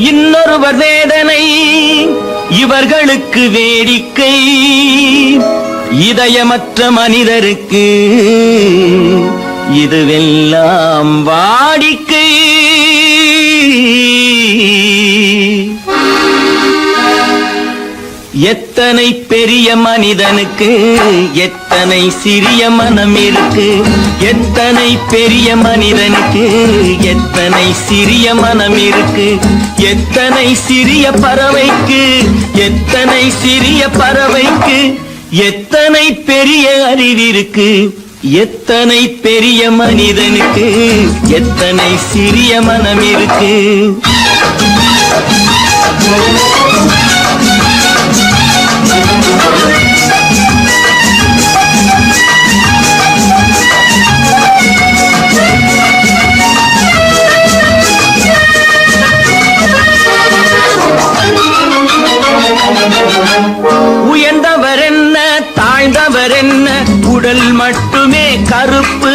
இன்னொருவர் வேதனை இவர்களுக்கு வேடிக்கை, இதயமற்ற மனிதருக்கு இதுவெல்லாம் வாடிக்கை. எத்தனை பெரிய மனிதனுக்கு எத்தனை சிறிய மனம் இருக்கு, எத்தனை பெரிய மனிதனுக்கு எத்தனை சிறிய மனம் இருக்கு, எத்தனை சிறிய பறவைக்கு எத்தனை சிறிய பறவைக்கு எத்தனை பெரிய அறிவிருக்கு, எத்தனை பெரிய மனிதனுக்கு எத்தனை சிறிய மனம் இருக்கு. உயர்ந்தவர் என்ன தாழ்ந்தவர் என்ன, உடல் மட்டுமே கருப்பு,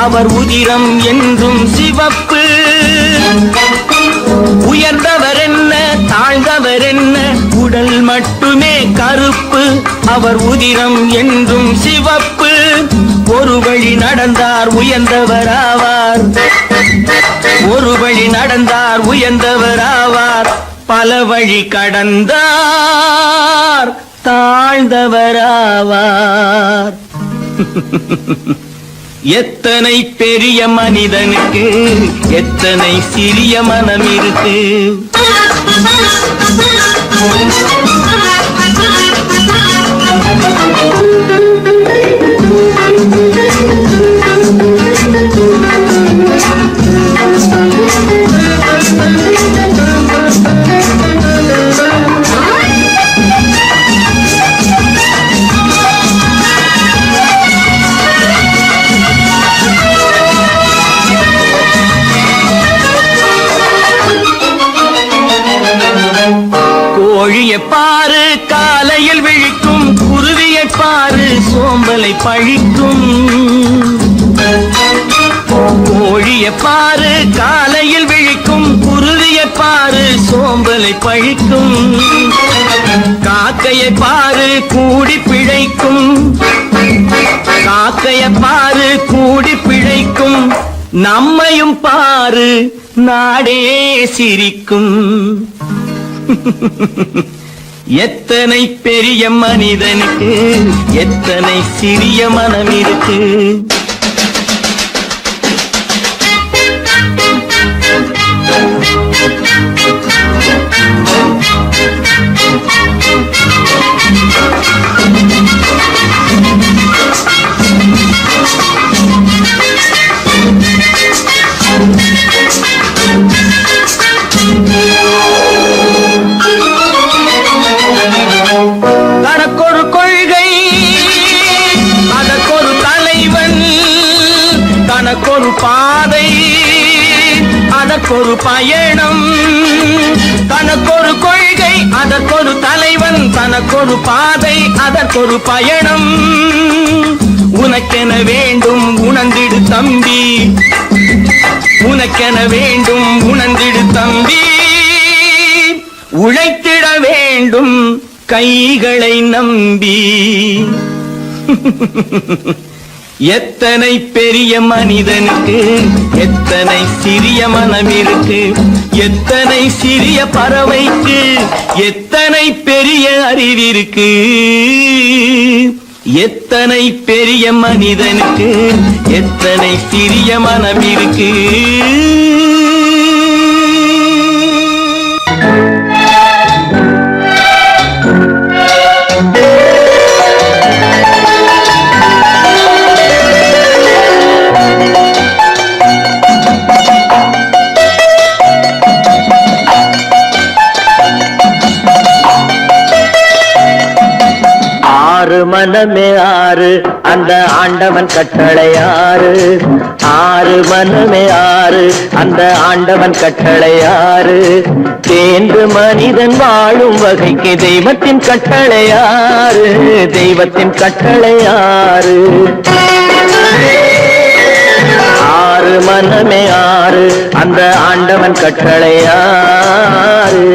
அவர் உதிரம் என்றும் சிவப்பு. உயர்ந்தவர் என்ன தாழ்ந்தவர் என்ன, உடல் மட்டுமே கருப்பு, அவர் உதிரம் என்றும் சிவப்பு. ஒரு வழி நடந்தார் உயர்ந்தவர் ஆவார், ஒரு வழி நடந்தார் உயர்ந்தவர் ஆவார், பல வழி கடந்தார் தாழ்ந்தவராவார். எத்தனை பெரிய மனிதனுக்கு எத்தனை சிறிய மனம் இருக்கு. கோழியை பாரு காலையில் விழிக்கும், குருவியை பாரு சோம்பலை பழிக்கும். கோழியை பாரு காலையில் விழிக்கும், குருவியை பாரு சோம்பலை பழிக்கும். காக்கையை பாரு கூடி பிழைக்கும், காக்கையை பாரு கூடி பிழைக்கும். நம்மையும் பாரு நாடே சிரிக்கும். எத்தனை பெரிய மனிதனுக்கு எத்தனை சிறிய மனம் இருக்கு. தனக்கொரு கொள்கை அதற்கொரு தலைவன், தனக்கொரு பாதை அதற்கொரு பயணம். தனக்கொரு கொள்கை அதற்கொரு தலைவன், தனக்கொரு பாதை அதற்கொரு பயணம். உனக்கென வேண்டும் உணர்ந்திடு தம்பி, உனக்கென வேண்டும் உணர்ந்திடு தம்பி. உழைத்திட வேண்டும் கைகளை நம்பி. எத்தனை பெரிய மனிதனுக்கு எத்தனை சிறிய மனம் இருக்கு, எத்தனை சிறிய பறவைக்கு எத்தனை பெரிய அறிவிருக்கு, எத்தனை பெரிய மனிதனுக்கு எத்தனை சிறிய மனம் இருக்கு. ஆறு மனமே ஆறு அந்த ஆண்டவன் கட்டளை ஆறு, ஆறு மனமே ஆறு அந்த ஆண்டவன் கட்டளை ஆறு. தேர்ந்து மனிதன் வாழும் வகைக்கு தெய்வத்தின் கட்டளை ஆறு, தெய்வத்தின் கட்டளை ஆறு. ஆறு மனமே ஆறு அந்த ஆண்டவன் கட்டளை ஆறு.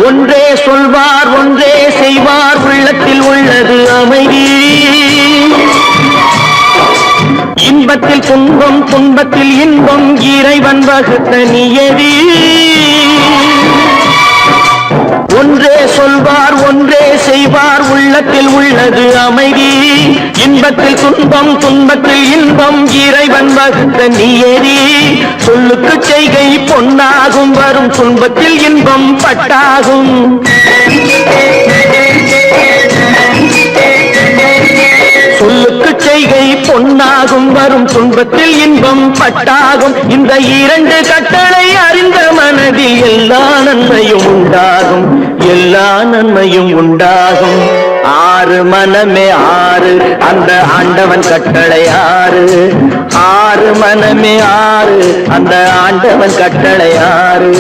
ஒன்றே சொல்வார் ஒன்றே செய்வார் உள்ளத்தில் உள்ளது அமைதி. இன்பத்தில் துன்பம் துன்பத்தில் இன்பம் இறைவன் வகுத்த நியதி. ஒன்றே சொல்வார் ஒன்றே செய்வார் உள்ளத்தில் உள்ளது அமைதி. இன்பத்தில் துன்பம் துன்பத்தில் இன்பம் இறைவன் வகுத்த நியதி. சொல்லுக்கு செய்கை பொன்னாகும் வரும் துன்பத்தில் இன்பம் பட்டாகும். சொல்லுக்கு செய்கை பொன்னாகும் வரும் துன்பத்தில் இன்பம் பட்டாகும். இந்த இரண்டு கட்டளை அறிந்த மனதில் எல்லா நன்மையும் உண்டாகும், எல்லா நன்மையும் உண்டாகும். ஆறு மனமே ஆறு அந்த ஆண்டவன் கட்டளை ஆறு. ஆறு மனமே ஆறு அந்த ஆண்டவன் கட்டளை ஆறு.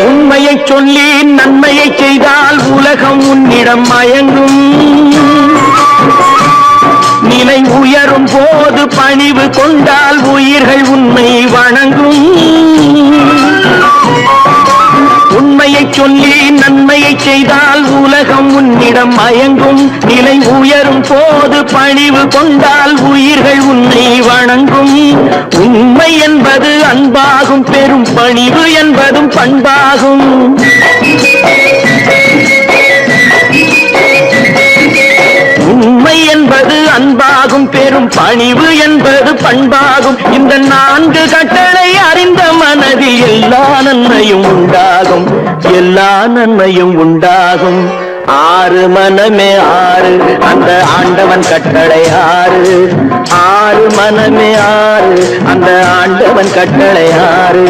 உண்மையை சொல்லி நன்மையை செய்தால் உலகம் உன்னிடம் மயங்கும். நிலை உயரும் போது பணிவு கொண்டால் உயிர்கள் உன்னை வணங்கும். உண்மையை சொல்லி நன்மையை செய்தால் உலகம் உன்னிடம் மயங்கும். நிலை உயரும் போது பணிவு கொண்டால் உயிர்கள் உன்னை வணங்கும். உண்மை என்பது அன்பாகும், பெரும் பணிவு என்பதும் பண்பாகும். உண்மை என்பது அன்பாகும், பெரும் பணிவு என்பது பண்பாகும். இந்த நான்கு கட்டளை அறிந்த மனதில் எல்லா நன்மையும் உண்டாகும், எல்லா நன்மையும் உண்டாகும். ஆறு மனமே ஆறு அந்த ஆண்டவன் கட்டளை ஆறு. ஆறு மனமே ஆறு அந்த ஆண்டவன் கட்டளை ஆறு.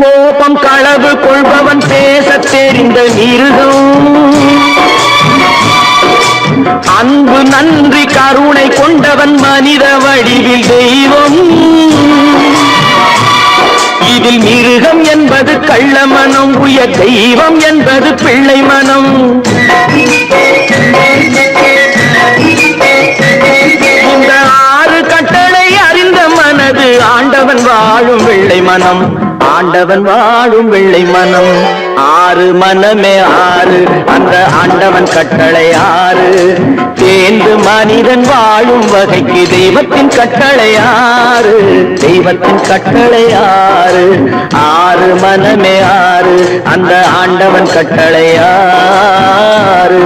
கோபம் களவு கொள்பவன் பேசத் தெரிந்த மிருகம். அன்பு நன்றி கருணை கொண்டவன் மனித வடிவில் தெய்வம். இதில் மிருகம் என்பது கள்ள மனம், உயர் தெய்வம் என்பது பிள்ளை மனம். இந்த ஆறு கட்டளை அறிந்த மனது ஆண்டவன் வாழும் வெள்ளை மனம், ஆண்டவன் வாழும் வெள்ளை மனம். ஆறு மனமே ஆறு அந்த ஆண்டவன் கட்டளை ஆறு. தேர்ந்து மனிதன் வாழும் வகைக்கு தெய்வத்தின் கட்டளை ஆறு, தெய்வத்தின் கட்டளை ஆறு. ஆறு மனமே ஆறு அந்த ஆண்டவன் கட்டளை ஆறு.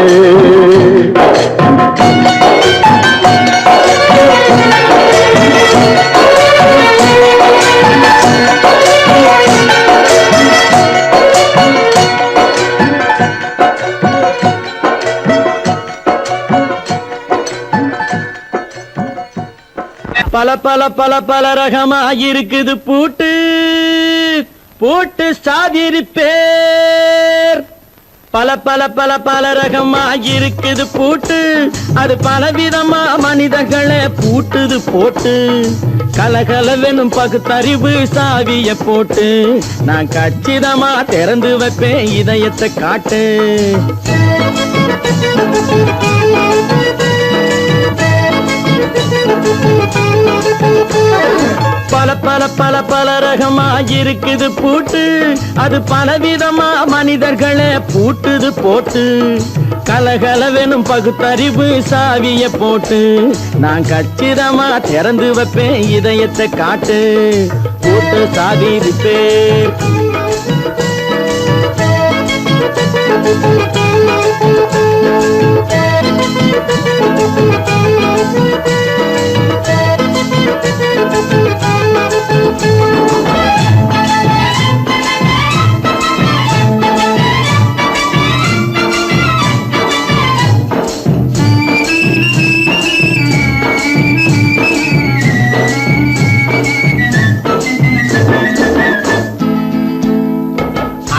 பல பல பல பல ரகமா இருக்குது பூட்டு, பூட்டு சாதிரி பேர். பல பல பல பல ரகமா இருக்குது பூட்டு, அது பலவிதமா மனிதர்களை பூட்டுது போட்டு. கலகலவெனும் பகுத்தறிவு சாவிய போட்டு நான் கச்சிதமா திறந்து வைப்பேன் இதயத்தை காட்டு. பல பல பல பல ரகமா இருக்குது பூட்டு, அது பலவிதமா மனிதர்களை பூட்டுது போட்டு. கலகலவெனும் பகுத்தறிவு சாவிய போட்டு, நான் கச்சிதமா திறந்து வைப்பேன் இதயத்தை காட்டு. பூட்டு சாவி ரிப்பேர்.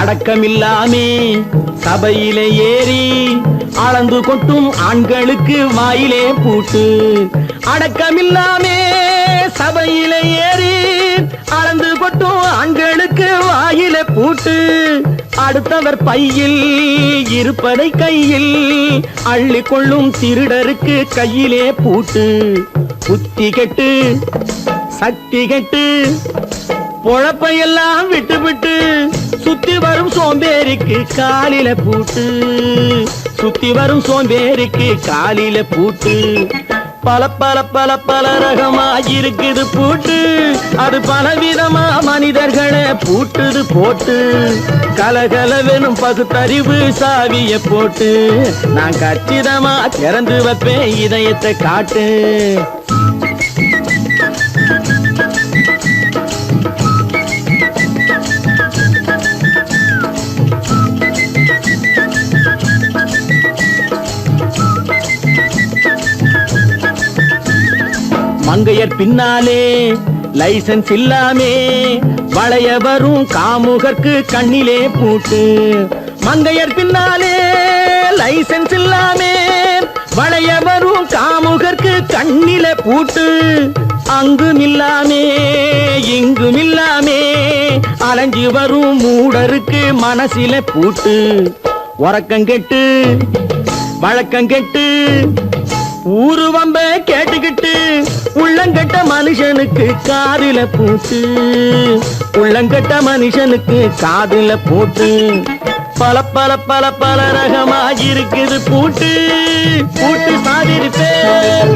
அடக்கமில்லாமே சபையிலே ஏறி அளந்து கொட்டும் ஆண்களுக்கு வாயிலே பூட்டு. அடக்கமில்லாமே சபையிலே ஏறி அளந்து கொட்டும் ஆண்களுக்கு வாயிலே பூட்டு. அடுத்தவர் பையில் இருப்பதை கையில் அள்ளி கொள்ளும் திருடருக்கு கையிலே பூட்டு. புத்தி கெட்டு சக்தி கெட்டு பொழப்பையெல்லாம் விட்டு விட்டு சுத்தி வரும் சோம்பேறிக்கு காலில பூட்டு. சுத்தி வரும் சோம்பேறிக்கு காலில பூட்டு. பல பல பல பல ரகமா இருக்குது பூட்டு, அது பலவிதமா மனிதர்களை பூட்டுது போட்டு. கலகலவெனும் பகுத்தறிவு சாவிய போட்டு, நான் கச்சிதமா திறந்து வைப்பேன் இதயத்தை காட்டு. மங்கையர் பின்னாலே லைசன்ஸ் இல்லாமே வளைய வரும் காமுகர்க்கு கண்ணிலே பூட்டு. மங்கையர் பின்னாலே லைசன்ஸ் இல்லாமே வளைய வரும் காமுகர்க்கு கண்ணிலே பூட்டு. அங்கும் இல்லாமே இங்கும் இல்லாமே அலைஞ்சி வரும் மூடருக்கு மனசிலே பூட்டு. உறக்கங்கெட்டு வழக்கங்கெட்டு ஊருவம்ப கேட்டுக்கிட்டு உள்ளங்கட்ட மனுஷனுக்கு காதில பூட்டு. உள்ளங்கட்ட மனுஷனுக்கு காதில பூட்டு. பல பல பல பல ரகமா இருக்குது பூட்டு. பூட்டு சாதிருப்பேன்.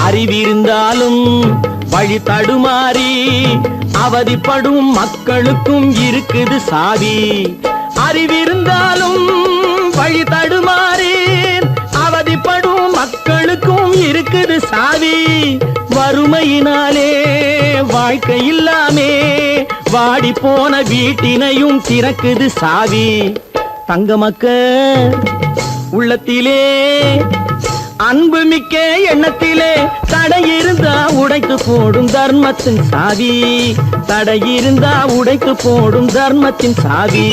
அறிவிருந்தாலும் வழி தடுமாறி அவதிப்படும் மக்களுக்கும் இருக்குது சாவி. அறிவிருந்தாலும் வழி தடுமாறி அவதிப்படும் மக்களுக்கும் இருக்குது சாவி. வறுமையினாலே வாழ்க்கை இல்லாமே வாடி போன வீட்டினையும் திறக்குது சாவி. தங்க மக்க உள்ளத்திலே அன்பு மிக்க எண்ணத்திலே தடையிருந்தா உடைத்து போடும் தர்மத்தின் சாவி. தடையிருந்தா உடைத்து போடும் தர்மத்தின் சாவி.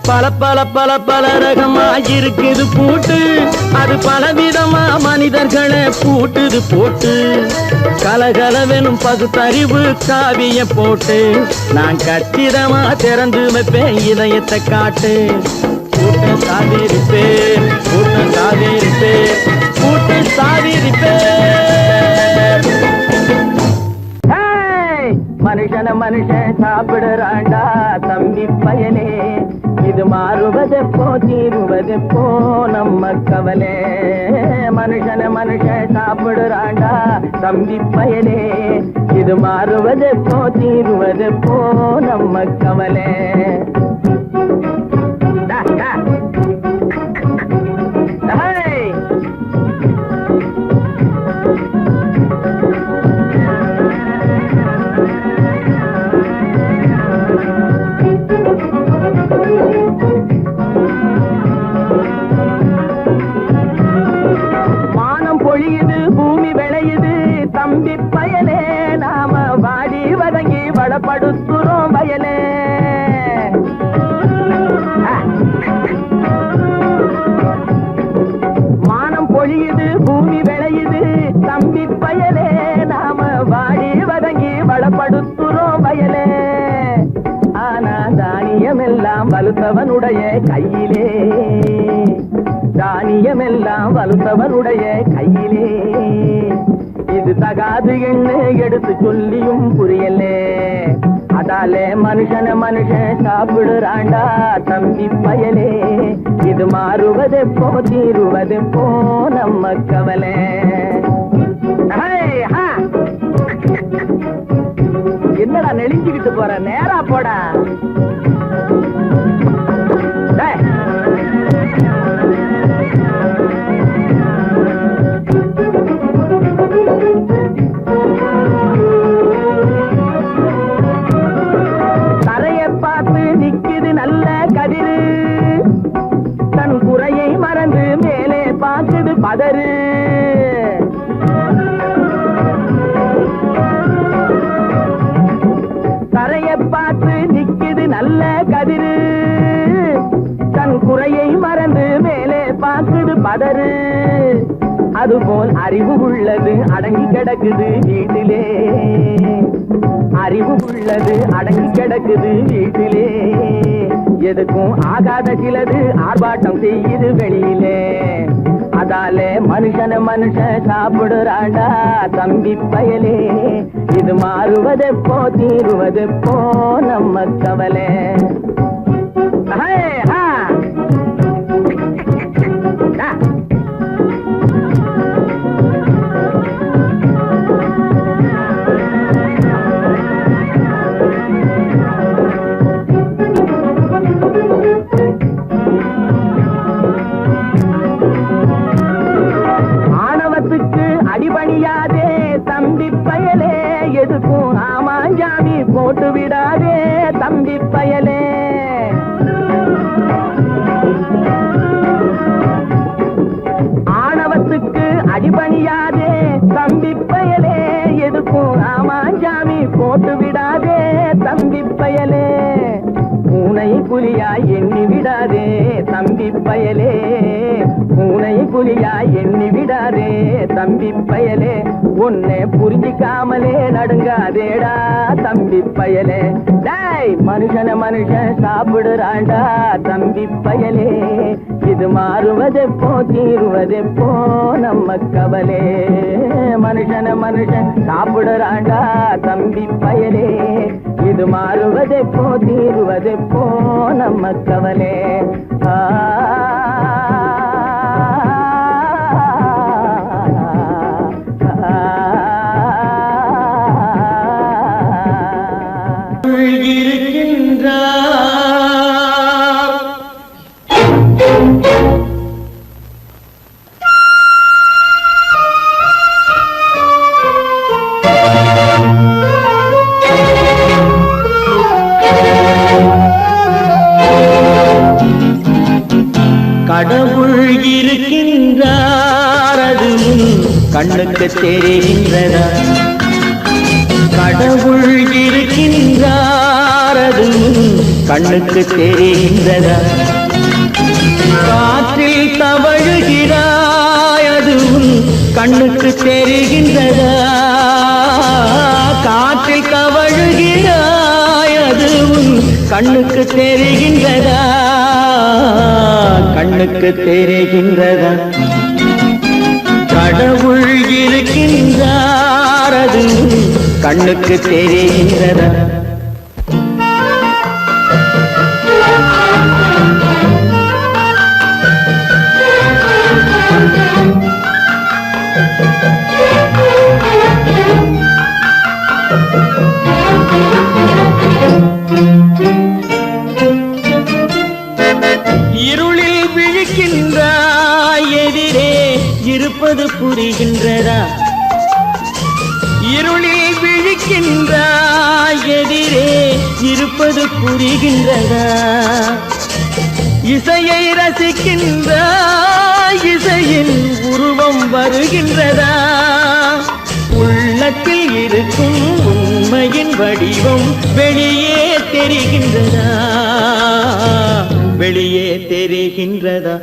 பல பல பல பல ரகமா இருக்குது பூட்டு, அது பலவிதமா மனிதர்களை பூட்டுது போட்டு. கலகலவெனும் பகுத்தறிவு சாவிய போட்டு, நான் கச்சிதமா திறந்து வைப்பேன் இதயத்தை காட்டு. பூட்டு சாவி ரிப்பேர். பூட்டு சாவி ரிப்பேர். பூட்டு சாவி ரிப்பேர். மனுஷன மனுஷன் சாப்பிடுறாண்டா தம்பி பயனே. இது மாறுவதெப்போ தீருவதெப்போ நம்ம கவலை. மனுஷன மனுஷன் சாப்பிடுறாண்டா தம்பி பயனே. இது மாறுவதெப்போ தீருவதெப்போ நம்ம கவலை. வானம் பொழியுது பூமி விளையுது தம்பி பயலே நாம வாடி வளப்படுத்துறோம் வயலே. மானம் பொழியுது பூமி விளையுது தம்பி பயலே, நாம வாடி வதங்கி வளப்படுத்துறோம் வயலே. ஆனா தானியமெல்லாம் வலுத்தவனுடைய கையிலே, தானியமெல்லாம் வலுத்தவனுடைய கையிலே. இது தகாது என்ன எடுத்து சொல்லியும் புரியலே. அதாலே மனுஷன் சாப்பிடுறாண்டா தம்பி பயலே. இது மாறுவதெப்போ தீருவதெப்போ நம்ம கவலை. என்னடா நெளிஞ்சுக்கிட்டு போற, நேரா போடா. தரையை பார்த்து நிக்குது நல்ல கதிரு, தன் குறையை மறந்து மேலே பார்க்குது பதறு. தரையை பார்த்து நிக்குது நல்ல கதிரு, தன் குறையை மறந்து மேலே பார்க்குது பதறு. அதுபோல் அறிவு உள்ளது அடங்கி கிடக்குது வீட்டிலே, அறிவு உள்ளது அடங்கி கிடக்குது வீட்டிலே. எதுக்கும் ஆகாத சிலது ஆர்ப்பாட்டம் செய்யுது வெளியிலே. அதாலே மனுஷன் சாப்பிடுறாண்டா தம்பி பயலே. இது மாறுவதெப்போ தீருவதெப்போ நம்ம கவலை. ஆணவத்துக்கு அடிபணியாதே தம்பி பயலே. எதுக்கும் ஆமாஞ்சாமி போட்டு விடாதே தம்பி பயலே. ஆணவத்துக்கு அடிபணியாதே தம்பி பயலே. எதுக்கும் ஆமாஞ்சாமி போட்டு விடாதே தம்பி பயலே. பூனை புலியாய் எண்ணி விடாதே தம்பி பயலே. பூனை புலியாய் எண்ணி விடாதே தம்பி பயலே. உன்னை புரிஞ்சிக்காமலே நடுங்காதேடா தம்பி பயலே. டேய் மனுஷன் சாப்பிடுறாண்டா தம்பி பயலே. இது மாறுவதெப்போ தீருவதெப்போ நம்ம கவலை. மனுஷன் சாப்பிடுறாண்டா தம்பி பயலே. இது மாறுவதெப்போ தீருவதெப்போ நம்ம கவலை. கடவுள் இருக்கின்றார் அது கண்ணுக்கு தெரிகின்றதா? கடவுள் இருக்கின்றார் அது கண்ணுக்கு தெரிகின்றதா? காற்றில் தவழுகிறாய் அது கண்ணுக்கு தெரிகின்றதா? காற்றில் தவழுகிறாய் அது கண்ணுக்கு தெரிகின்றதா? கண்ணுக்கு தெரிகின்றதா? கடவுள் இருக்கின்றார் அது கண்ணுக்கு தெரிகின்றதா? இருளில் விழிக்கின்றாய் எதிரே இருப்பது புரிகின்றதா? இருளில் விழிக்கின்றாய் எதிரே இருப்பது புரிகின்றதா? இசையை ரசிக்கின்றாய் இசையின் உருவம் வருகின்றதா? உள்ளத்தில் இருக்கும் உண்மை உண்மையின் வடிவம் வெளியே தெரிகின்றதா, வெளியே தெரிகின்றதா?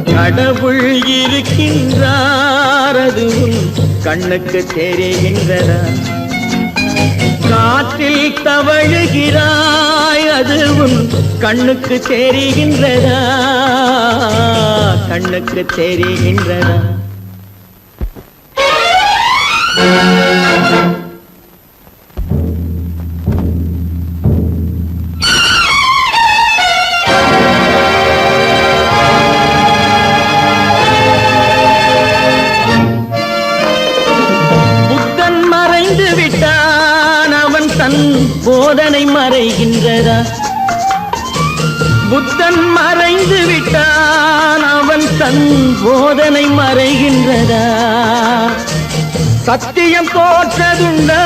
கடவுள் இருக்கின்றார் அதுவும் கண்ணுக்கு தெரிகின்றதா? காற்றில் தவழுகிறாய் அதுவும் கண்ணுக்கு தெரிகின்றதா, கண்ணுக்கு தெரிகின்றதா? புத்தன் மறைந்து விட்டான், அவன் தன் போதனை மறைகின்றதா? புத்தன் மறைந்து விட்டான், அவன் தன் போதனை மறைகின்றதா? சத்தியம் தோற்றதுண்டா,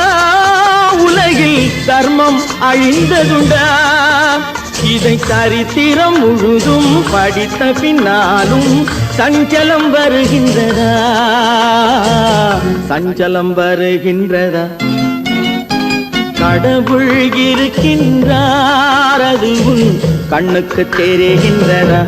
உலகில் தர்மம் அழிந்ததுண்டா? இதை சரித்திரம் முழுதும் படித்த பின்னாலும் சஞ்சலம் வருகின்றதா, சஞ்சலம் வருகின்றதா? கடவுள் இருக்கின்றார் அதுவும் கண்ணுக்கு தெரிகின்றதா?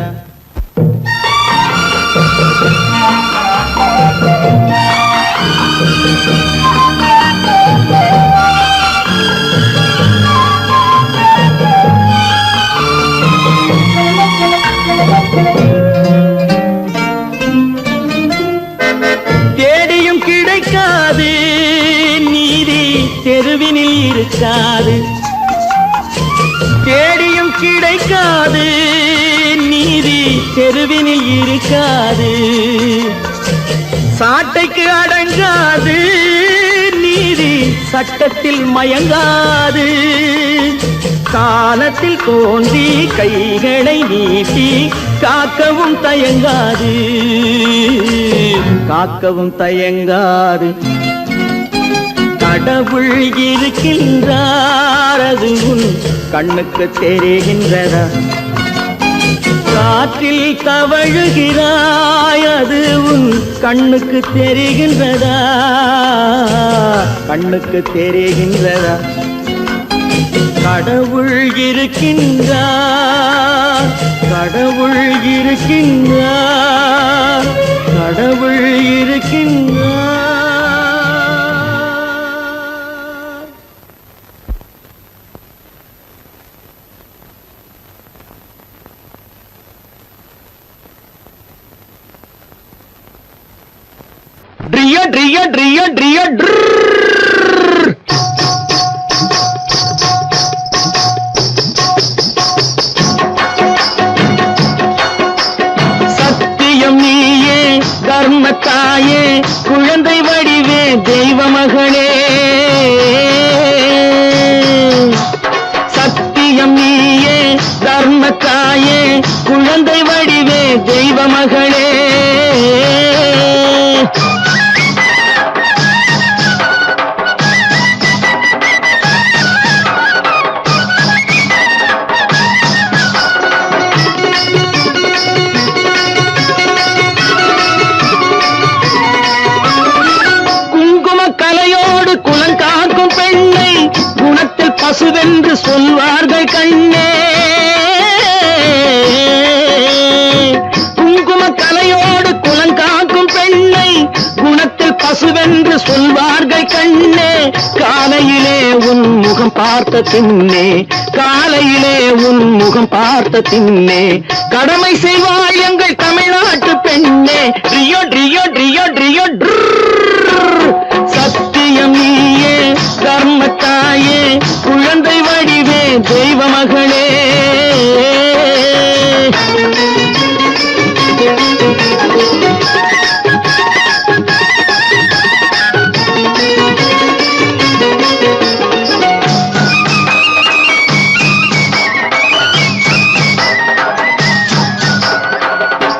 தேடியும் கிடைக்காது நீதி தெருவினில் இருக்காது, தேடியும் கிடைக்காது நீதி தெருவினில் இருக்காது. சாட்டைக்கு அடங்காது நீதி சட்டத்தில் மயங்காது. காலத்தில் தோன்றி கைகளை நீட்டி காக்கவும் தயங்காது, காக்கவும் தயங்காது. கடவுள் இருக்கின்றார் அதுவும் கண்ணுக்கு தெரிகின்றதா? காற்றில் தவழுகிறாய் அதுவும் கண்ணுக்கு தெரிகின்றதா, கண்ணுக்கு தெரிகின்றதா? கடவுள் இருக்கின்றார், கடவுள் இருக்கின்றார், கடவுள் இருக்கின்றார். ட்ரிய ட்ரிய ட்ரிய ட்ரிய சத்தியம் நீயே, தர்மத்தாயே, குழந்தை வடிவே, தெய்வ மகளே. சத்தியம் நீயே, தர்மத்தாயே, குழந்தை வடிவே, தெய்வ மகளே. பசுவென்று சொல்வார்கள் கண்ணே, குங்கும கலையோடு குலங்காக்கும் பெண்ணை குணத்தில் பசுவென்று சொல்வார்கள் கண்ணே. காலையிலே உன் முகம் பார்த்த பின்னே, காலையிலே உன் முகம் பார்த்த பின்னே கடமை செய்வாய் எங்கள் தமிழ்நாட்டு பெண்ணே. ட்ரியோ ட்ரியோ ட்ரியோ ட்ரியோ சத்தியம் நீயே, தர்மத்தாயே, குழந்தை வடிவே, தெய்வ மகளே.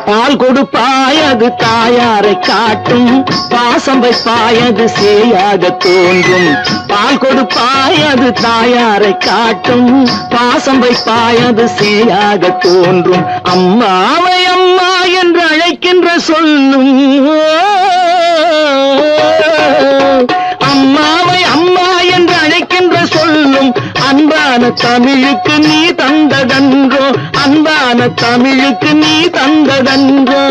பால் கொடுப்பாய் அது தாயாரை காட்டும், பாசம் வைப்பாய் அது சேயாக தோன்றும். பால் கொடுப்பாய் அது தாயாரை காட்டும், பாசம் வைப்பாய் அது சேயாக தோன்றும். அம்மாவை அம்மா என்று அழைக்கின்ற சொல்லும், அம்மாவை அம்மா தமிழுக்கு நீ தந்ததன்றோ, அன்பான தமிழுக்கு நீ தந்ததன்றோ.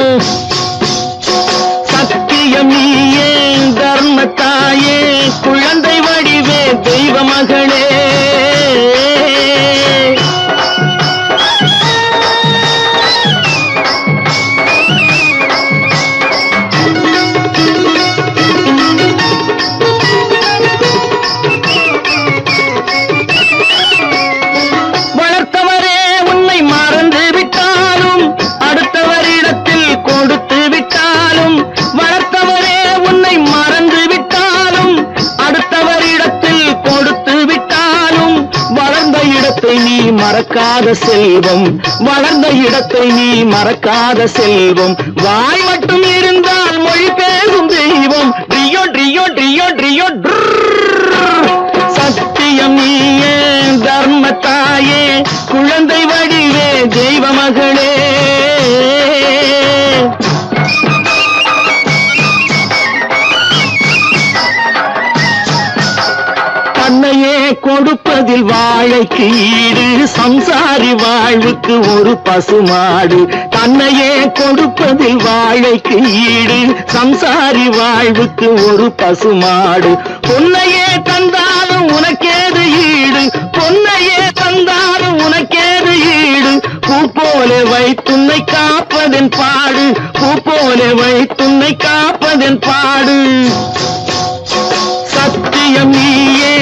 சத்தியம் நீயே தர்மத்தாயே, குழந்தை வடிவே தெய்வ மகளே. நீ மறக்காத செல்வம், வளர்ந்த இடத்தை நீ மறக்காத செல்வம். வாய் மட்டும் இருந்தால் மொழி பேசும் தெய்வம். ட்ரியோ ட்ரியோ ட்ரியோ ட்ரியோ. சத்தியம் நீயே தர்மத்தாயே, குழந்தை வடிவே தெய்வ மகளே. தன்னையே கொடுப்பதில் வாழைக்கு ஈடு, சம்சாரி வாழ்வுக்கு ஒரு பசுமாடு. தன்னையே கொடுப்பதில் வாழைக்கு ஈடு, சம்சாரி வாழ்வுக்கு ஒரு பசுமாடு. பொன்னையே தந்தாலும் உனக்கேது ஈடு, பொன்னையே தந்தாலும் உனக்கேது ஈடு. பூ போல வைத்துன்னை காப்பதன் பாடு, பூ போல வைத்துன்னை காப்பதன் பாடு. சத்தியம் நீயே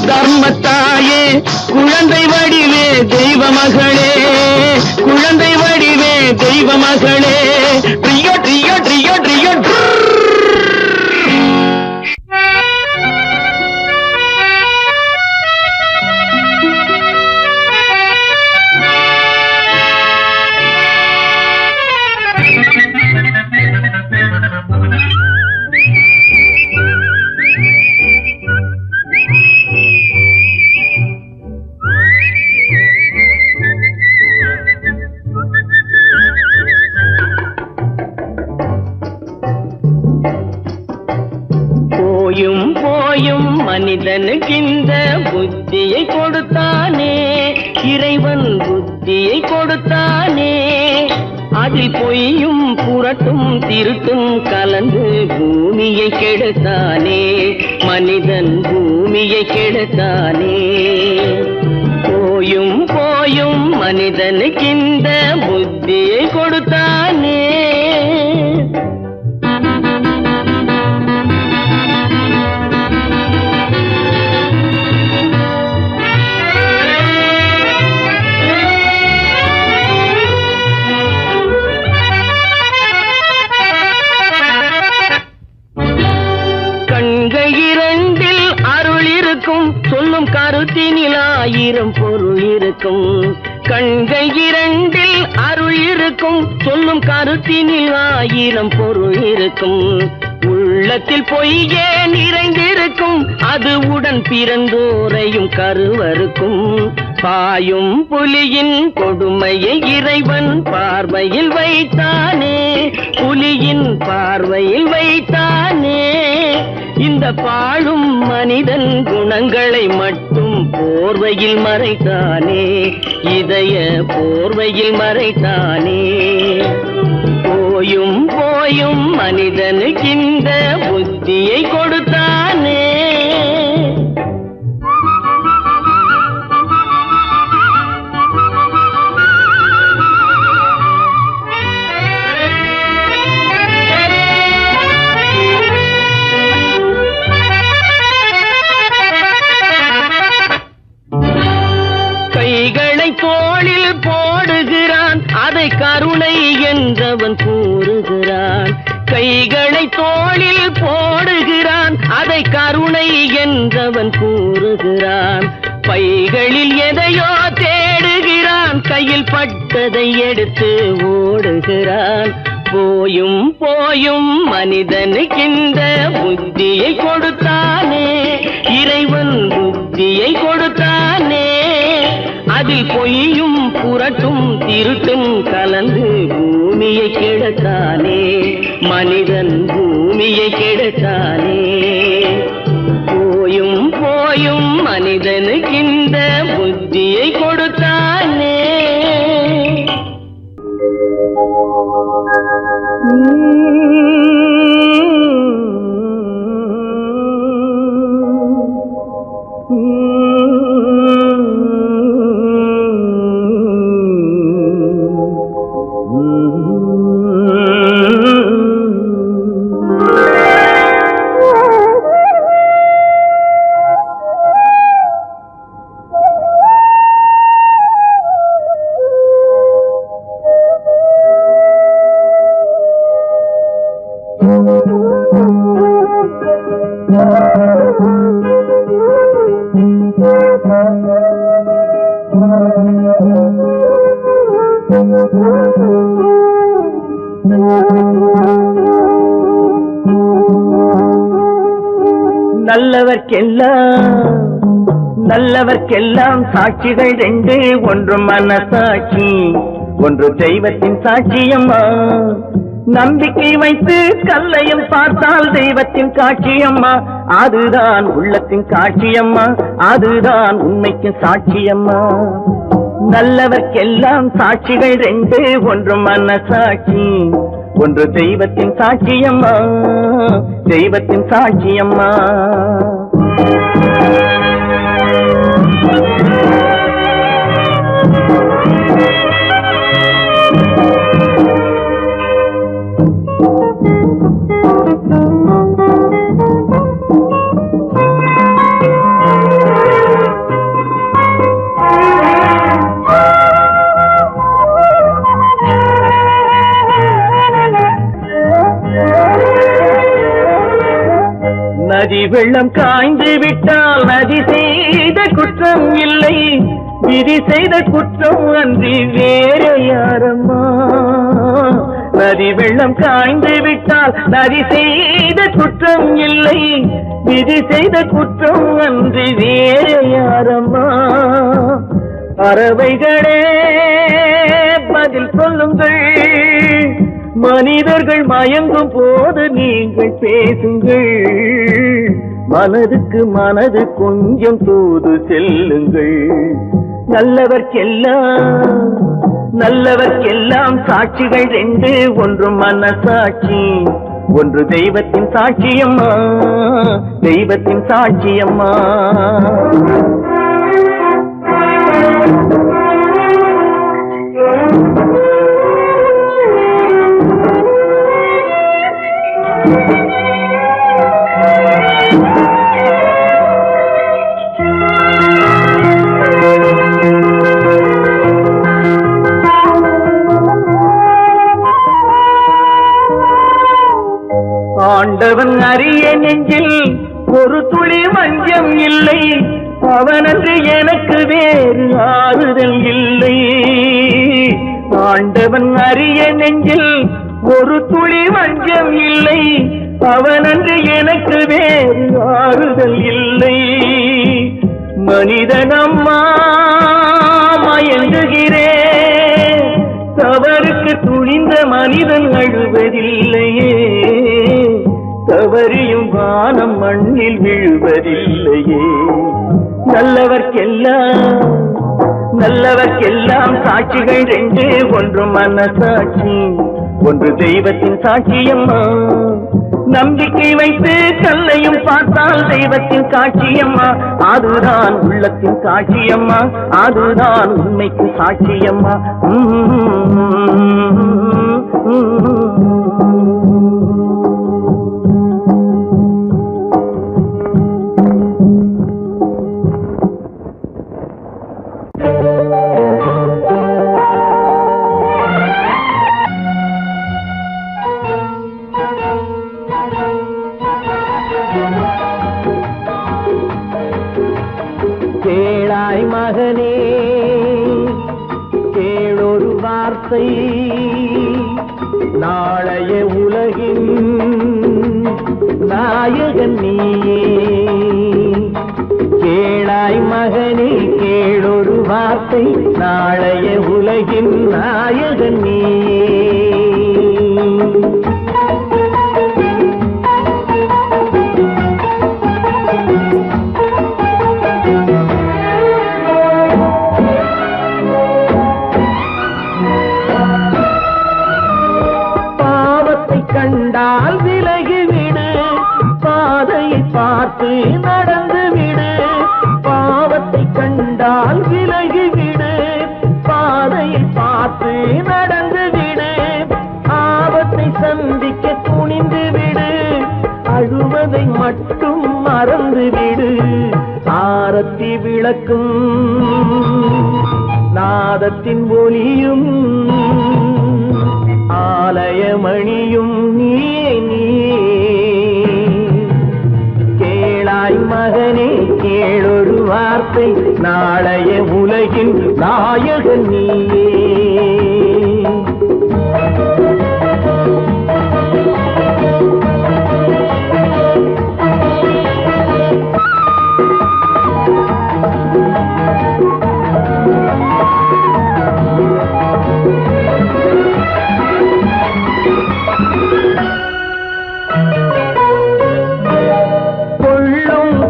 தர்மத்தாயே, குழந்தை வடிவே தெய்வ மகளே, குழந்தை வடிவே தெய்வ மகளே. ட்ரியோ ட்ரியோ ட்ரியோ ட்ரியோ. போயும் போயும் மனிதனுக்கு இந்த புத்தியை கொடுத்தானே, இறைவன் புத்தியை கொடுத்தானே. அதில் பொய்யும் புரட்டும் திருட்டும் கலந்து பூமியை கெடுத்தானே, மனிதன் பூமியை கெடுத்தானே. போயும் போயும் மனிதனுக்கு இந்த புத்தியை கொடுத்தானே. சொல்லும் கருத்தினில் ஆயிரம் பொருள் இருக்கும். கண்கள் இரண்டில் அருள் இருக்கும், சொல்லும் கருத்தினில் ஆயிரம் பொருள் இருக்கும். உள்ளத்தில் பொய்யே நிறைந்திருக்கும், அது உடன் பிறந்தோரையும் கருவருக்கும். பாயும் புலியின் கொடுமையை இறைவன் பார்வையில் வைத்தானே, புலியின் பார்வையில் வைத்தானே. இந்த பாழும் மனிதன் குணங்களை மட்டும் போர்வையில் மறைத்தானே, இதய போர்வையில் மறைத்தானே. போயும் போயும் மனிதனுக்கு இந்த புத்தியை கொடுத்தானே. கைகளை தோளில் போடுகிறான், அதை கருணை என்றவன் கூறுகிறான். கைகளை தோளில் போடுகிறான், அதை கருணை என்றவன் கூறுகிறான். பைகளில் எதையோ தேடுகிறான், கையில் பட்டதை எடுத்து ஓடுகிறான். போயும் போயும் மனிதனுக்கு இந்த புத்தியை கொடுத்தானே, இறைவன் புத்தியை கொடுத்தானே. அதில் பொய்யும் புரட்டும் திருட்டும் கலந்து பூமியை கெடுத்தானே, மனிதன் பூமியை கெடுத்தானே. போயும் போயும் மனிதனுக்கு இந்த புத்தியை கொடுத்தானே. நல்லவர்க்கெல்லாம் சாட்சிகள் ரெண்டு, ஒன்று மனசாட்சி, ஒன்று தெய்வத்தின் சாட்சியம்மா. நம்பிக்கை வைத்து கல்லையும் பார்த்தால் தெய்வத்தின் காட்சியம்மா. அதுதான் உள்ளத்தின் காட்சியம்மா, அதுதான் உண்மைக்கு சாட்சியம்மா. நல்லவர்க்கெல்லாம் சாட்சிகள் ரெண்டு, ஒன்று மனசாட்சி, ஒன்று தெய்வத்தின் சாட்சியம்மா, தெய்வத்தின் சாட்சியம்மா. நதி வெள்ளம் காய்ந்து விட்டால் நதி செய்த குற்றம் இல்லை, விதி செய்த குற்றம் அன்றி வேற யாரம்மா. நதி வெள்ளம் காய்ந்து விட்டால் நதி செய்த குற்றம் இல்லை, விதி செய்த குற்றம் அன்றி வேற யாரம்மா. பறவைகளே பதில் சொல்லுங்கள், மனிதர்கள் மயங்கும் போது நீங்கள் பேசுங்கள். மனதுக்கு மனது கொஞ்சம் தூது செல்லுங்கள். நல்லவர்க்கெல்லாம் சாட்சிகள் ரெண்டு, ஒன்று மனசாட்சி, ஒன்று தெய்வத்தின் சாட்சியம்மா, தெய்வத்தின் சாட்சியம்மா. ஆண்டவன் அறிய நெஞ்சில் ஒரு துளி வஞ்சம் இல்லை, அவனன்று எனக்கு வேறு ஆறுதல் இல்லை. ஆண்டவன் அறிய நெஞ்சில் ஒரு துளி வஞ்சம் இல்லை, அவனன்று எனக்கு வேறு ஆறுதல் இல்லை. மனிதனம்மா மயங்குகிறேன், தவறுக்கு துணிந்த மனிதன் அழுவதில்லையே, தவறியும் வானம் மண்ணில் விழுவதில்லையே. நல்லவர்க்கெல்லாம் சாட்சிகள் ரெண்டு, ஒன்று மனசாட்சி, ஒன்று தெய்வத்தின் சாட்சியம்மா. நம்பிக்கை வைத்து கல்லையும் பார்த்தால் தெய்வத்தின் காட்சியம்மா, அதுதான் உள்ளத்தின் காட்சியம்மா, அதுதான் உண்மைக்கு சாட்சியம்மா. கேளாய் மகனே கேளொரு வார்த்தை, நாளைய உலகின் நாயகன் நீயே. கேளாய் மகனே கேளொரு வார்த்தை, நாளைய உலகின் நாயகன் நீயே. பார்த்து நடந்து விடு, பாவத்தை கண்டால் விலகி விடு. பாதையை பார்த்து நடந்து விடு, ஆபத்தை சந்திக்க துணிந்து விடு. அழுவதை மட்டும் மறந்து விடு. ஆரத்தி விளக்கும் நாதத்தின் ஒலியும் ஆலயமணியும் நீயே நீயே. கேளாய் மகனே கேளொரு வார்த்தை, நாளைய உலகின் நாயகன் நீயே.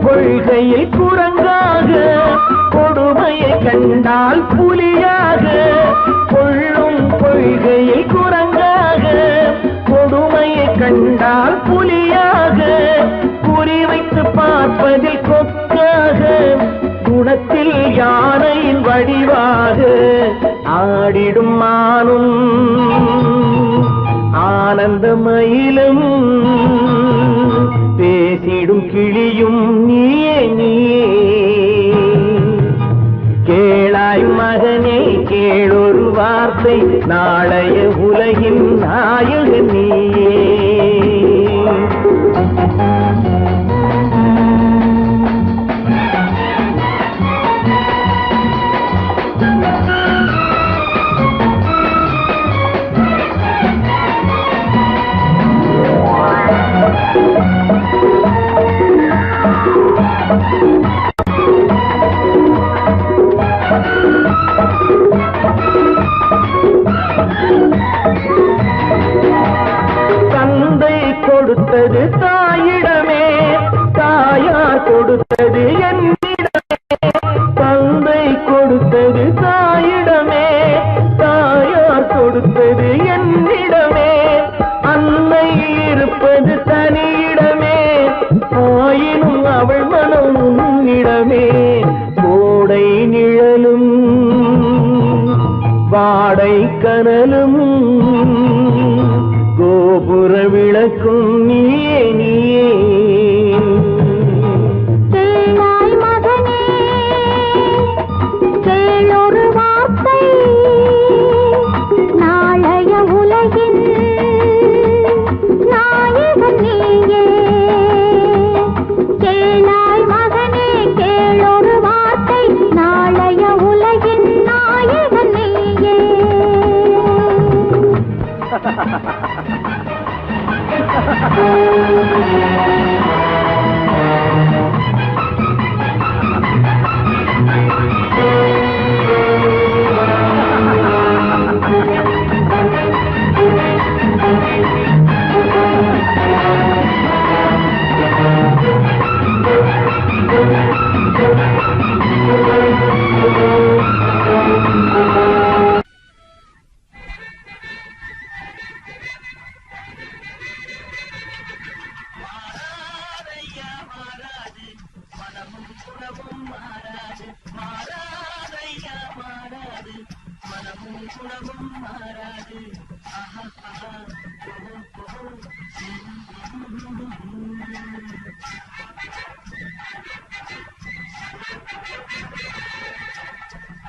கொள்கையை குரங்காக, கொடுமையை கண்டால் புலியாக. கொள்ளும் கொள்கையை குரங்காக, கொடுமையை கண்டால் புலியாக. குறிவைத்து பார்ப்பதில் கொக்காக, குணத்தில் யானையின் வடிவாக. ஆடிடும் மானும் ஆனந்த மயிலும், பேசிடும் கிளியும் நீயே நீயே. கேளாய் மகனே கேளொரு வார்த்தை, நாளைய உலகின் நாயகன் நீயே. தந்தை கொடுத்தது தாயிடமே, தாயார் கொடுத்தது என்னிடமே. தந்தை கொடுத்தது தாயிடமே, தாயார் கொடுத்தது என்னிடமே. அன்னை இருப்பது தனியிடமே, ஆயினும் அவள் மனம் உன்னிடமே. கோடை நிழலும் வாடை கனலும், கோபுர விளக்கும் நீயே நீயே. கேளாய் மகனே கேளொரு வார்த்தை, நாளைய உலகின் நாயகன் நீயே. கேளாய் மகனே கேளொரு வார்த்தை, நாளைய உலகின் நாயகன் நீயே.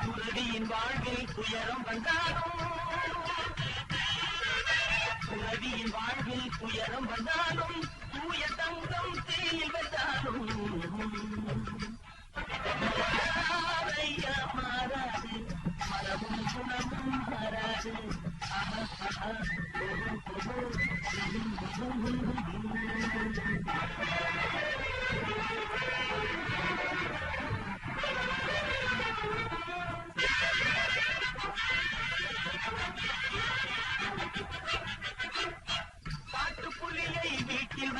துறவியின் வாழ்வில் துயரம் வந்தாலும், துறவியின் வாழ்வில் துயரம் வந்தாலும், தூய தங்கம் தீயில் வந்தாலும் மாறாதையா மாறாது, மனமும் குணமும் மாறாது. பாட்டுப்புலியை வீட்டில்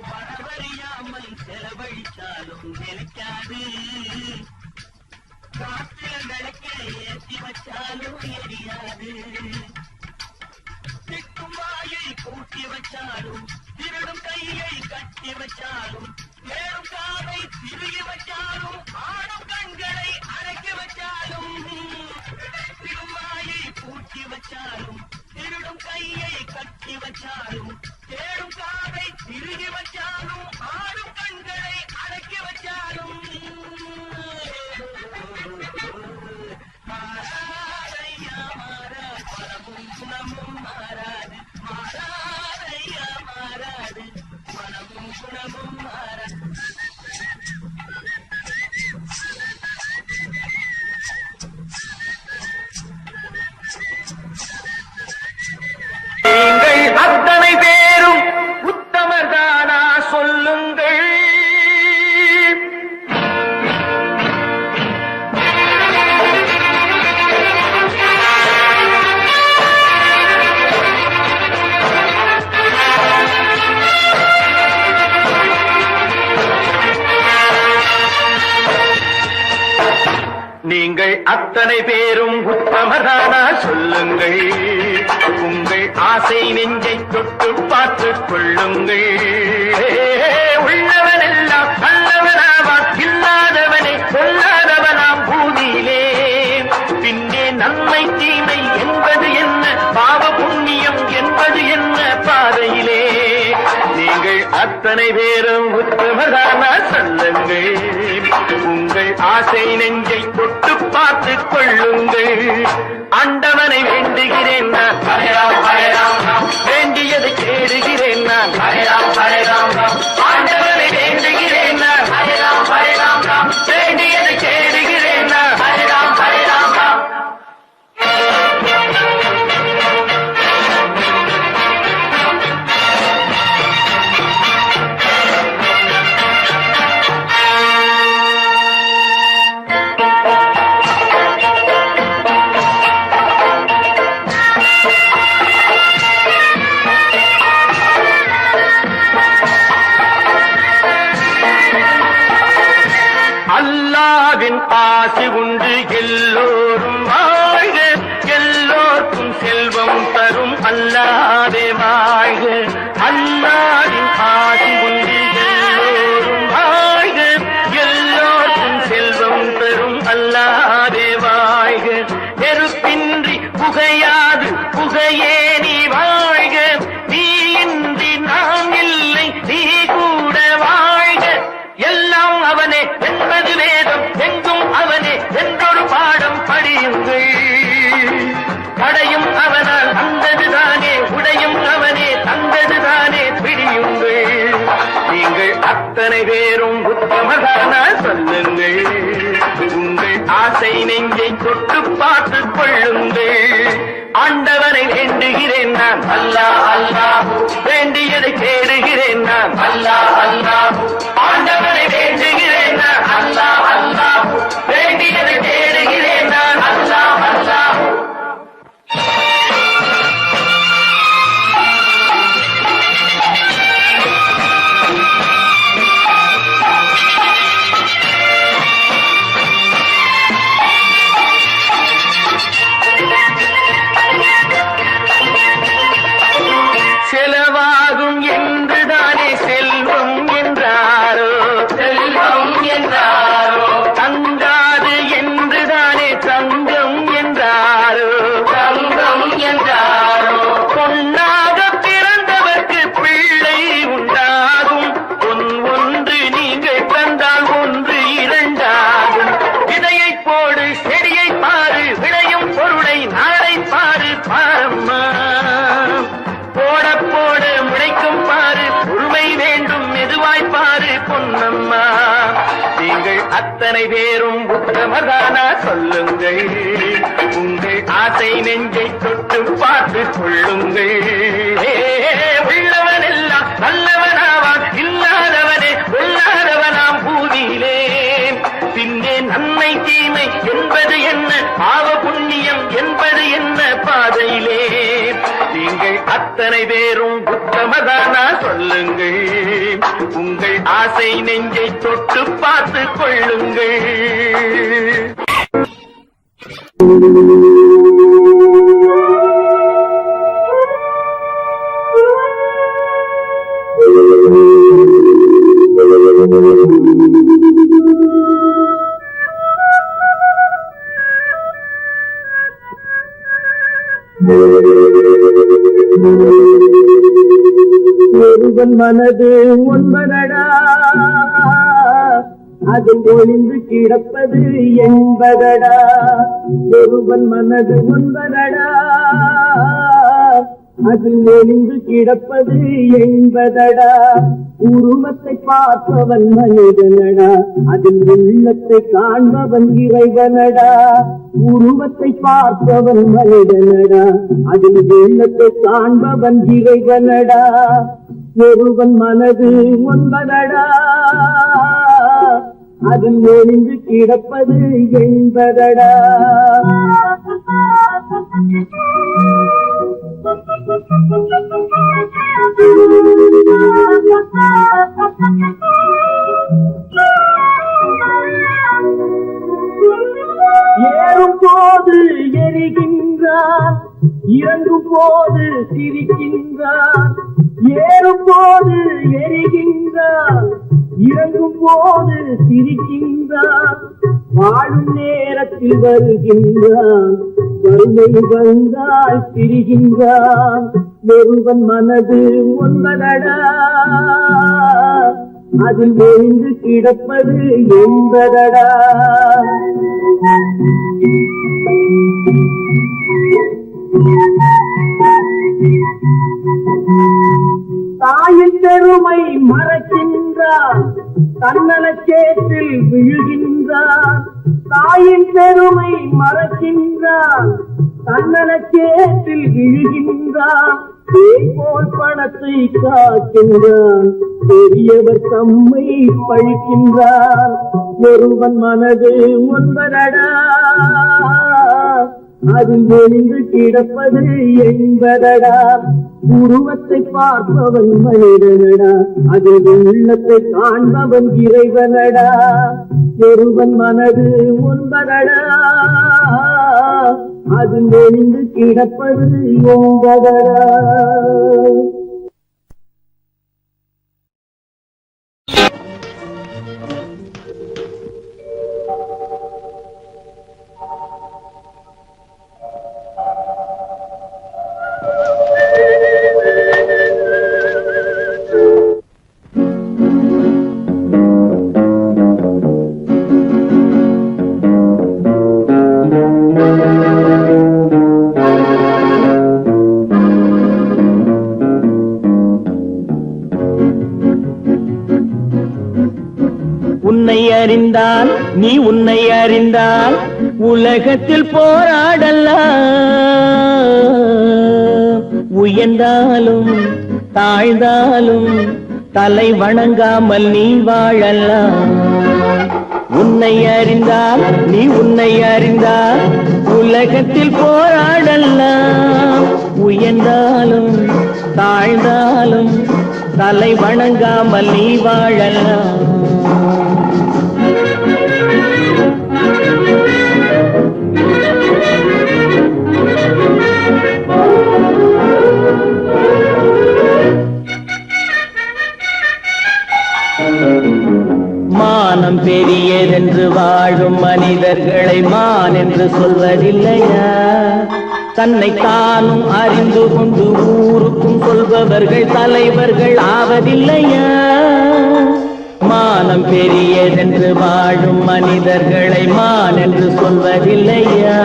வரவறியாமல் செலவழித்தாலும் நிலைக்காது, காற்றில விளக்க ஏற்றி வச்சாலும் எரியாது, திக்கும் வாயை கூட்டி வச்சாலும் திருடும் கையை கட்டி வச்சாலும் ஏறும் காதை திருகி வச்சாலும் ஆடும் கண்களை அடக்கி வச்சாலும், திக்கும் வாயை கூட்டி வச்சாலும் திருடும் கையை கட்டி வச்சாலும் தேடும் காதை திருகி வச்சாலும் ஆடும் கண்களை அடக்கி வச்சாலும் மாறாதையா மாறாது, பலமும் குணமும் மாறாது, மாறாதையா மாறாது, பலமும் குணமும் மாறாது. நீங்கள் அத்தனை பேரும் உத்தமர்தானா சொல்லுங்கள். நீங்கள் அத்தனை பேரும் உத்தமதானா சொல்லுங்கள். உங்கள் ஆசை நெஞ்சை தொட்டு பார்த்துக் கொள்ளுங்கள். உள்ளவனெல்லாம் நல்லவனாவான், இல்லாதவனை கொல்லாதவனாம் பூமியிலே. பின்னே நன்மை தீமை என்பது என்ன, பாவ புண்ணியம் என்பது என்ன பாதையிலே. நீங்கள் அத்தனை பேரும் உத்தமதானா சொல்லுங்கள். உங்கள் ஆசை நெஞ்சை தொட்டு பார்த்துக் கொள்ளுங்கள். ஆண்டவனை வேண்டுகிறேன் நான், வேண்டியதை தேடுகிறேன் நான். ஆண்டவனை வேண்டுகிறேன் நான், வேண்டியதை தேடுகிறேன் நான். அல்லாவின் ஆசி உண்டு எல்லோரும் வாழ்க, எல்லோருக்கும் செல்வம் தரும் அல்லாவே வாழ்க. அல்லாவின் ஆசி உண்டு எல்லோரும் வாழ்க, எல்லோருக்கும் செல்வம் தரும் அல்லாவே வாழ்க. நெருப்பின்றி புகையாது புகையே நீ வாழ்க, நீ இன்றி நாம் இல்லை நீ கூட வாழ்க. எல்லாம் அவனே என்பது வேதம், எங்கும் அவனே என்றொரு பாடம் படியுங்கள். படையும் அவனால் வந்ததுதானே, உடையும் அவனே தந்ததுதானே பிடியுங்கள். நீங்கள் அத்தனை பேரும் உத்தமதானா சொல்லுங்கள். உங்கள் ஆசை நெஞ்சை தொட்டு பார்த்துக் கொள்ளுங்கள். ஆண்டவனை வேண்டுகிறேன் நான், அல்லாஹ் அல்லாஹ், வேண்டியதை தேடுகிறேன் நான், அல்லாஹ் அல்லாஹ். ஆண்டவனை வேண்டுகிறேன் நான், அல்லாஹ் அல்லாஹ், வேண்டியதை தேடுகிறேன் நான், அல்லாஹ் அல்லாஹ். செலவாகும் என்றுதானே செல்வம் என்றாரோ, செல்வம் என்றாரோ. தங்காது என்றுதானே தங்கம் என்றாரோ, தங்கம் என்றாரோ. பொன்னாக பிறந்தவர்க்கு பிள்ளை உண்டாகும், பொன் ஒன்று நீங்கள் தந்தால் ஒன்று இரண்டாகும். விதையை போடு செடியை பாரு, விளையும் பொருளை நாளை பாரு பாரம்மா. போட போட முளைக்கும் பாரு, பொறுமை வேண்டும் மெதுவாய் பாரு பொன்னம்மா. நீங்கள் அத்தனை பேரும் உத்தமதானா சொல்லுங்கள். உங்கள் ஆசை நெஞ்சை தொட்டு பார்த்துக் கொள்ளுங்கள். உள்ளவனெல்லாம் நல்லவனாவான், ஆசை நெஞ்சை தொட்டு பார்த்து கொள்ளுங்கள். ஒருவன் மனது ஒன்பதடா, அது ஒளிந்து கிடப்பது என்பதடா. ஒருவன் மனது ஒன்பதடா, அது ஒளிந்து கிடப்பது என்பதடா. உருவத்தை பார்ப்பவன் மனிதனடா, அதில் உள்ளத்தை காண்பவன் இறைவனடா. உருவத்தை பார்ப்பவன் மனிதனடா, அதில் உள்ளத்தை காண்பவன் இறைவனடா. ஒருவன் மனது ஒன்பதடா, அதில் ஒளிந்து கிடப்பது என்பதடா. ஏறும் போது எரிகின்றான், இறங்கும் போது சிரிக்கின்றான். ஏறும் போது எரிகின்றான், இறங்கும் போது சிரிக்கின்றான். வாழும் நேரத்தில் வருகின்றான், வறுமை வந்தால் திரிகின்றான். ஒருவன் மனது ஒன்பதடா, அதில் ஒளிந்து கிடப்பது என்பதடா. தாயின் பெருமை மறக்கின்றான், தன்னலச்சேற்றில் விழுகின்றான். தாயின் பெருமை மறக்கின்றான், தன்னலச்சேற்றில் விழுகின்றான். போல் பணத்தை காக்கின்றான், பெரியவர் தம்மை பழிக்கின்றான். ஒருவன் மனது ஒன்பதடா, அதில் ஒளிந்து கிடப்பது என்பதடா. உருவத்தை பார்ப்பவன் மனிதனடா, அதில் உள்ளத்தை காண்பவன் இறைவனடா. ஒருவன் மனது ஒன்பதடா, அதில் ஒளிந்து கிடப்பது என்பதடா. உன்னை அறிந்தால் நீ உன்னை அறிந்தால் உலகத்தில் போராடலாம். உயர்ந்தாலும் தாழ்ந்தாலும் தலை வணங்காமல் நீ வாழலாம். உன்னை அறிந்தால் நீ உன்னை அறிந்தால் உலகத்தில் போராடலாம். உயர்ந்தாலும் தாழ்ந்தாலும் தலை வணங்காமல் நீ வாழலாம். மானம் பெரியதென்று வாழும் மனிதர்களை மான் என்று சொல்வதில்லையா? தன்னை தானும் அறிந்து கொண்டு ஊருக்கும் சொல்பவர்கள் தலைவர்கள் ஆவதில்லையா? மானம் பெரியதென்று வாழும் மனிதர்களை மான் என்று சொல்வதில்லையா?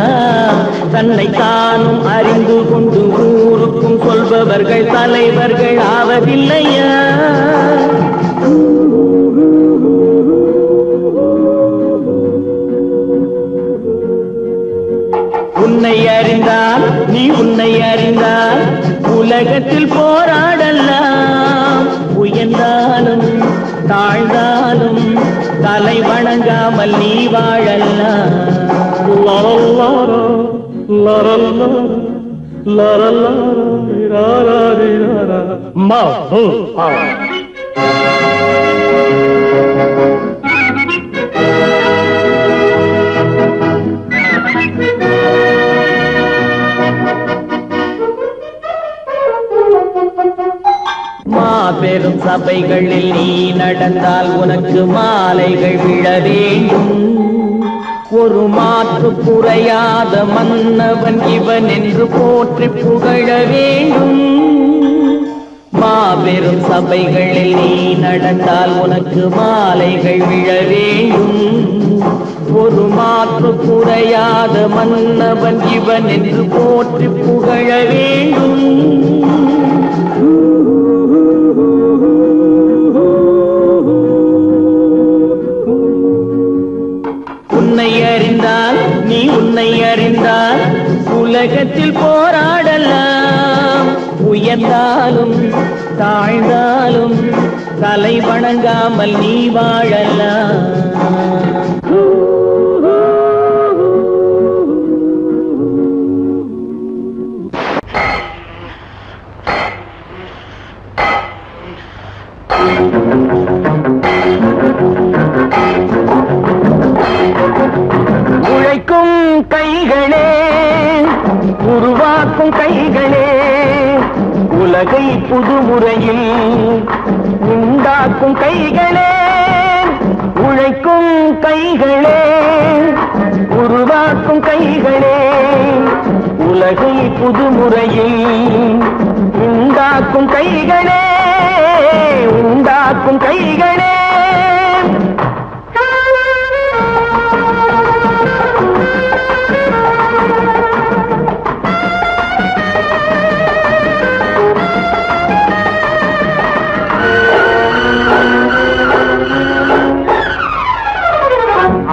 தன்னை தானும் அறிந்து கொண்டு ஊருக்கும் சொல்பவர்கள் தலைவர்கள் ஆவதில்லையா? உன்னை அறிந்தால் நீ உன்னை அறிந்தால் உலகத்தில் போராடலாம். உயர்ந்தாலும் தாழ்ந்தாலும் தலை வணங்காமல் நீ வாழலாம். மாபெரும் சபைகளில் நீ நடந்தால் உனக்கு மாலைகள் விழ வேண்டும். ஒரு மாற்று குறையாத மன்னவன் இவன் என்று போற்றி புகழ வேண்டும். மாபெரும் சபைகளில் நீ நடந்தால் உனக்கு மாலைகள் விழ வேண்டும். ஒரு மாற்று குறையாத மன்னவன் இவன் என்று போற்றி புகழ வேண்டும். உன்னை அறிந்தால் நீ உன்னை அறிந்தால் உலகத்தில் போராடலாம். உயர்ந்தாலும் தாழ்ந்தாலும் தலை வணங்காமல் நீ வாழலாம். உழைக்கும் கைகளே, உருவாக்கும் கைகளே, உலகை புதுமுறையில் உண்டாக்கும் கைகளே. உழைக்கும் கைகளே, உருவாக்கும் கைகளே, உலகை புதுமுறையில் உண்டாக்கும் கைகளே, உண்டாக்கும் கைகளே.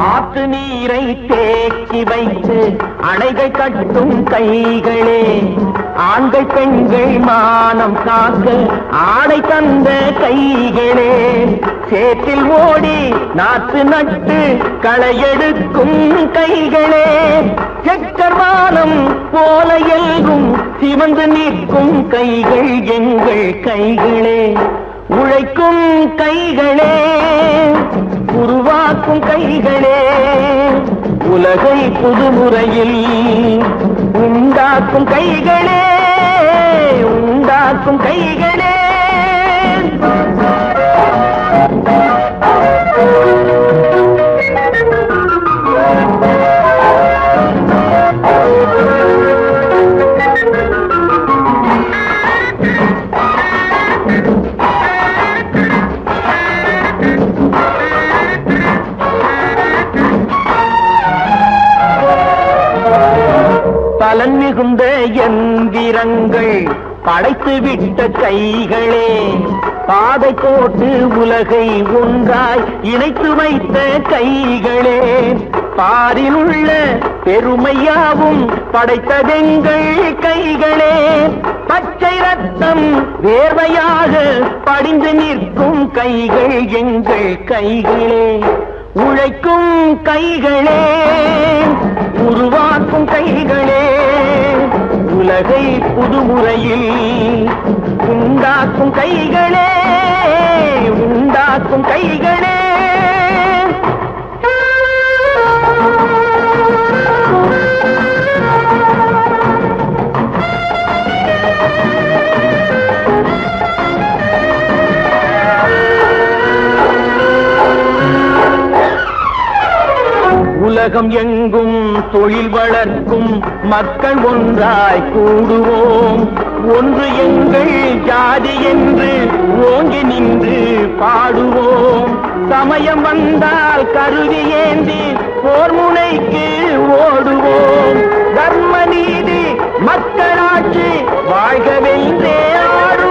ஆற்று நீரை தேக்கி வைத்து அணைகள் கட்டும் கைகளே, ஆண்கள் பெண்கள் மானம் காக்க ஆடை தந்த கைகளே, சேற்றில் ஓடி நாற்று நட்டு களையெடுக்கும் கைகளே, செக்கர்வானம் போல எல்கும் சிவந்து நிற்கும் கைகள் எங்கள் கைகளே. உழைக்கும் கைகளே, உருவாக்கும் கைகளே, உலகை புதுமுறையில் உண்டாக்கும் கைகளே, உண்டாக்கும் கைகளே. பலன் மிகுந்த எந்திரங்கள் படைத்து விட்ட கைகளே, பாதை போட்டு உலகை ஒன்றாய் இணைத்து வைத்த கைகளே, பாரில் உள்ள பெருமையாவும் படைத்ததெங்கள் கைகளே, பச்சை ரத்தம் வேர்வையாக படிந்து நிற்கும் கைகள் எங்கள் கைகளே. உழைக்கும் கைகளே, உருவாக்கும் கைகளே, உலகை புதுமுறையில் உண்டாக்கும் கைகளே, உண்டாக்கும் கைகளே. உலகம் எங்கும் தொழில் வளர்க்கும் மக்கள் ஒன்றாய் கூடுவோம். ஒன்று எங்கள் ஜாதி என்று ஓங்கி நின்று பாடுவோம். சமயம் வந்தால் கருவி ஏந்தி போர் முனைக்கு ஓடுவோம். தர்ம நீதி மக்களாட்சி வாழ்கவென்றே ஆடுவோம்.